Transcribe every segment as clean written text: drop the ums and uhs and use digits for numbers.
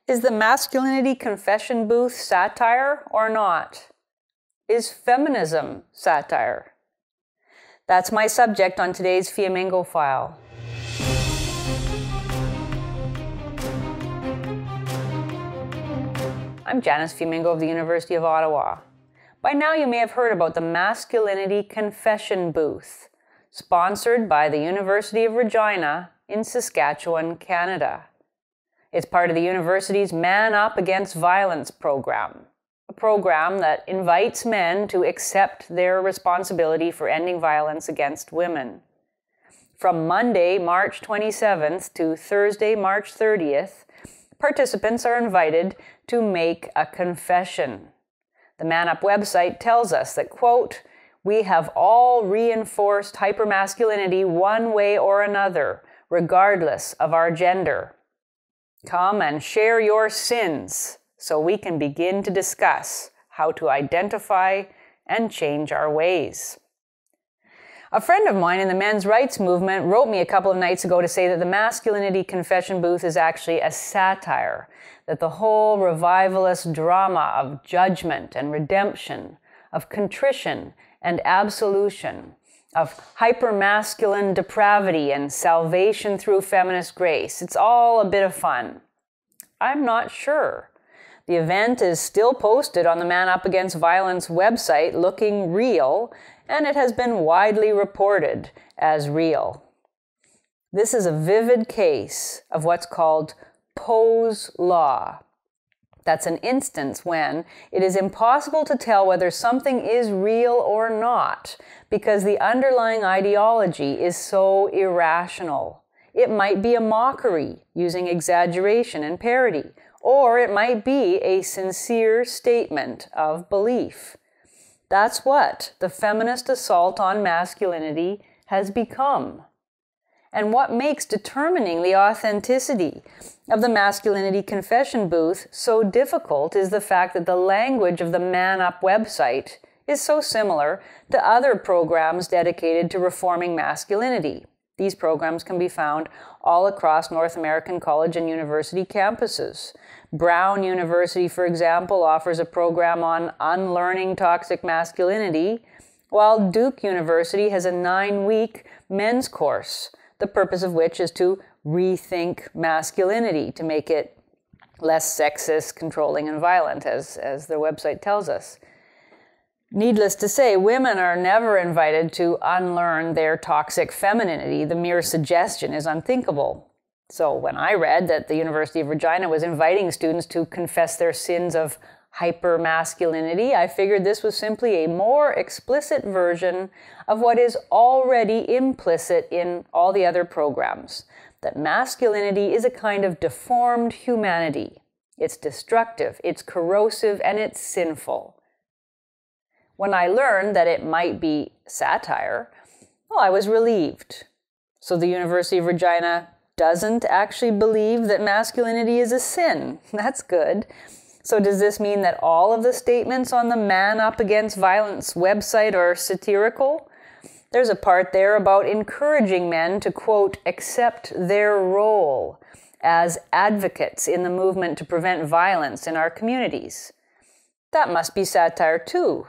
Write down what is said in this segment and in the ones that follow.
Is the Masculinity Confession Booth satire or not? Is feminism satire? That's my subject on today's Fiamengo file. I'm Janice Fiamengo of the University of Ottawa. By now you may have heard about the Masculinity Confession Booth, sponsored by the University of Regina in Saskatchewan, Canada. It's part of the university's Man Up Against Violence program, a program that invites men to accept their responsibility for ending violence against women. From Monday, March 27th to Thursday, March 30th, participants are invited to make a confession. The Man Up website tells us that, quote, "We have all reinforced hypermasculinity one way or another, regardless of our gender. Come and share your sins so we can begin to discuss how to identify and change our ways." A friend of mine in the men's rights movement wrote me a couple of nights ago to say that the Masculinity Confession Booth is actually a satire, that the whole revivalist drama of judgment and redemption, of contrition and absolution, of hypermasculine depravity and salvation through feminist grace, it's all a bit of fun. I'm not sure. The event is still posted on the Man Up Against Violence website looking real, and it has been widely reported as real. This is a vivid case of what's called Poe's law. That's an instance when it is impossible to tell whether something is real or not because the underlying ideology is so irrational. It might be a mockery using exaggeration and parody, or it might be a sincere statement of belief. That's what the feminist assault on masculinity has become. And what makes determining the authenticity of the Masculinity Confession Booth so difficult is the fact that the language of the Man Up website is so similar to other programs dedicated to reforming masculinity. These programs can be found all across North American college and university campuses. Brown University, for example, offers a program on unlearning toxic masculinity, while Duke University has a 9-week men's course, the purpose of which is to rethink masculinity, to make it less sexist, controlling, and violent, as their website tells us. Needless to say, women are never invited to unlearn their toxic femininity. The mere suggestion is unthinkable. So when I read that the University of Regina was inviting students to confess their sins of hypermasculinity, I figured this was simply a more explicit version of what is already implicit in all the other programs, that masculinity is a kind of deformed humanity. It's destructive, it's corrosive, and it's sinful. When I learned that it might be satire, well, I was relieved. So the University of Regina doesn't actually believe that masculinity is a sin. That's good. So does this mean that all of the statements on the Man Up Against Violence website are satirical? There's a part there about encouraging men to, quote, accept their role as advocates in the movement to prevent violence in our communities. That must be satire too.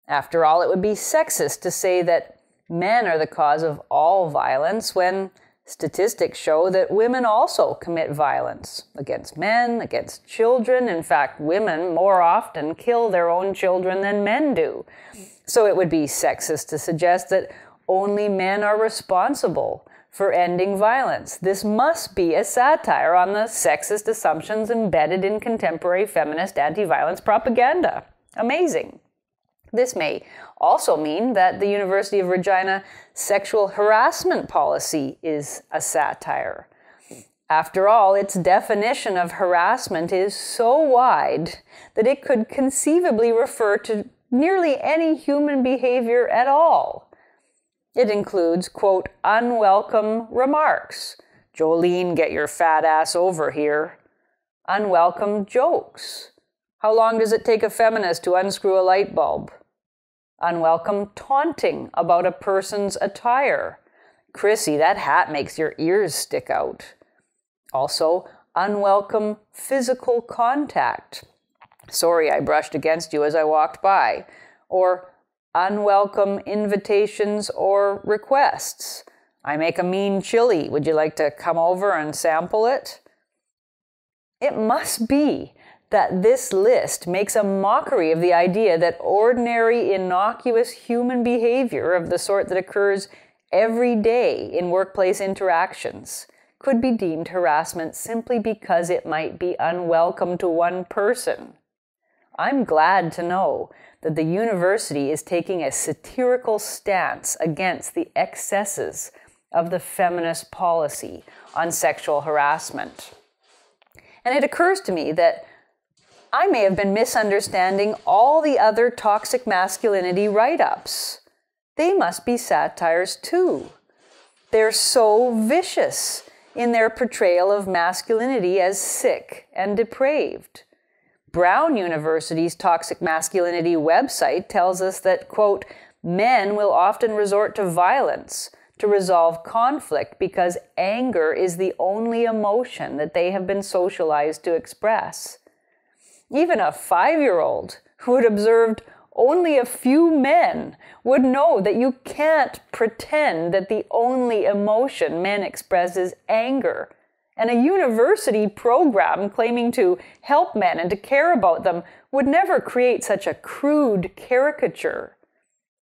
After all, it would be sexist to say that men are the cause of all violence when statistics show that women also commit violence against men, against children. In fact, women more often kill their own children than men do. So it would be sexist to suggest that only men are responsible for ending violence. This must be a satire on the sexist assumptions embedded in contemporary feminist anti-violence propaganda. Amazing. This may also mean that the University of Regina sexual harassment policy is a satire. After all, its definition of harassment is so wide that it could conceivably refer to nearly any human behavior at all. It includes, quote, unwelcome remarks. Jolene, get your fat ass over here. Unwelcome jokes. How long does it take a feminist to unscrew a light bulb? Unwelcome taunting about a person's attire. Chrissy, that hat makes your ears stick out. Also, unwelcome physical contact. Sorry, I brushed against you as I walked by. Or unwelcome invitations or requests. I make a mean chili. Would you like to come over and sample it? It must be that this list makes a mockery of the idea that ordinary, innocuous human behavior of the sort that occurs every day in workplace interactions could be deemed harassment simply because it might be unwelcome to one person. I'm glad to know that the university is taking a satirical stance against the excesses of the feminist policy on sexual harassment. And it occurs to me that I may have been misunderstanding all the other toxic masculinity write-ups. They must be satires too. They're so vicious in their portrayal of masculinity as sick and depraved. Brown University's toxic masculinity website tells us that, quote, men will often resort to violence to resolve conflict because anger is the only emotion that they have been socialized to express. Even a 5-year-old who had observed only a few men would know that you can't pretend that the only emotion men express is anger. And a university program claiming to help men and to care about them would never create such a crude caricature.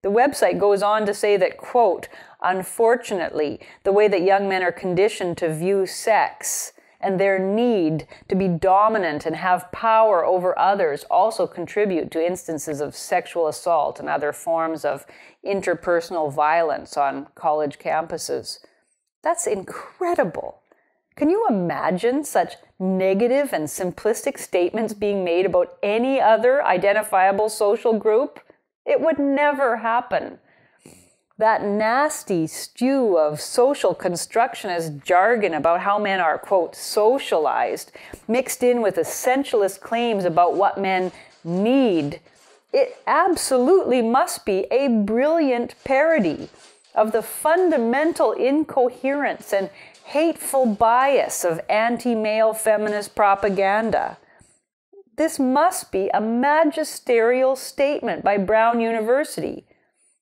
The website goes on to say that, quote, unfortunately, the way that young men are conditioned to view sex and their need to be dominant and have power over others also contribute to instances of sexual assault and other forms of interpersonal violence on college campuses. That's incredible. Can you imagine such negative and simplistic statements being made about any other identifiable social group? It would never happen. That nasty stew of social constructionist jargon about how men are, quote, socialized, mixed in with essentialist claims about what men need, it absolutely must be a brilliant parody of the fundamental incoherence and hateful bias of anti-male feminist propaganda. This must be a magisterial statement by Brown University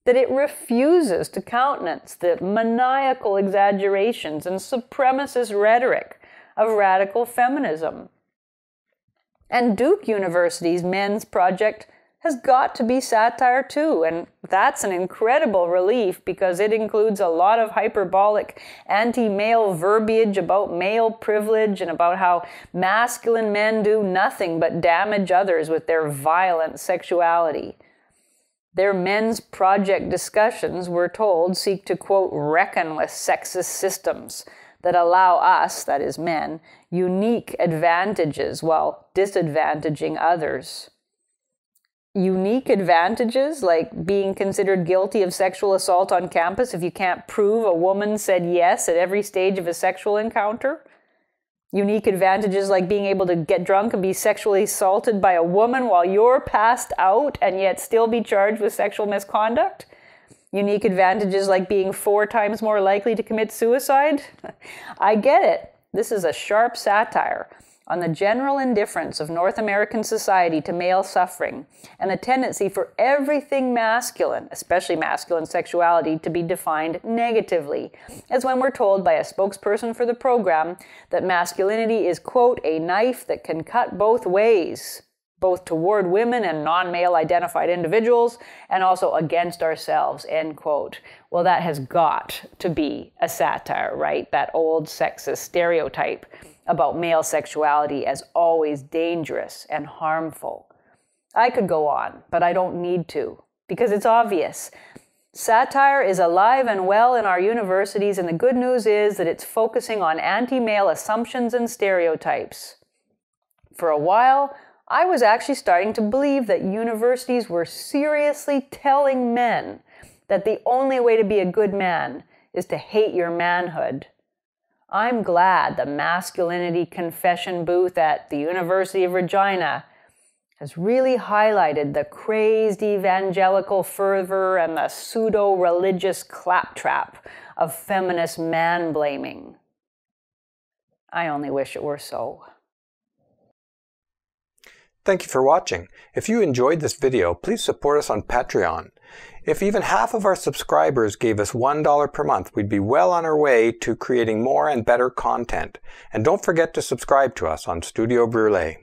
that it refuses to countenance the maniacal exaggerations and supremacist rhetoric of radical feminism. And Duke University's Men's Project has got to be satire too, and that's an incredible relief because it includes a lot of hyperbolic anti-male verbiage about male privilege and about how masculine men do nothing but damage others with their violent sexuality. Their Men's Project discussions, we're told, seek to, quote, reckon with sexist systems that allow us, that is men, unique advantages while disadvantaging others. Unique advantages, like being considered guilty of sexual assault on campus if you can't prove a woman said yes at every stage of a sexual encounter. Unique advantages like being able to get drunk and be sexually assaulted by a woman while you're passed out and yet still be charged with sexual misconduct. Unique advantages like being 4 times more likely to commit suicide. I get it. This is a sharp satire on the general indifference of North American society to male suffering and the tendency for everything masculine, especially masculine sexuality, to be defined negatively, as when we're told by a spokesperson for the program that masculinity is, quote, a knife that can cut both ways, both toward women and non-male identified individuals, and also against ourselves, end quote. Well, that has got to be a satire, right? That old sexist stereotype about male sexuality as always dangerous and harmful. I could go on, but I don't need to, because it's obvious. Satire is alive and well in our universities, and the good news is that it's focusing on anti-male assumptions and stereotypes. For a while, I was actually starting to believe that universities were seriously telling men that the only way to be a good man is to hate your manhood. I'm glad the Masculinity Confession Booth at the University of Regina has really highlighted the crazed evangelical fervor and the pseudo-religious claptrap of feminist man-blaming. I only wish it were so. Thank you for watching. If you enjoyed this video, please support us on Patreon. If even half of our subscribers gave us $1 per month, we'd be well on our way to creating more and better content. And don't forget to subscribe to us on Studio Brule.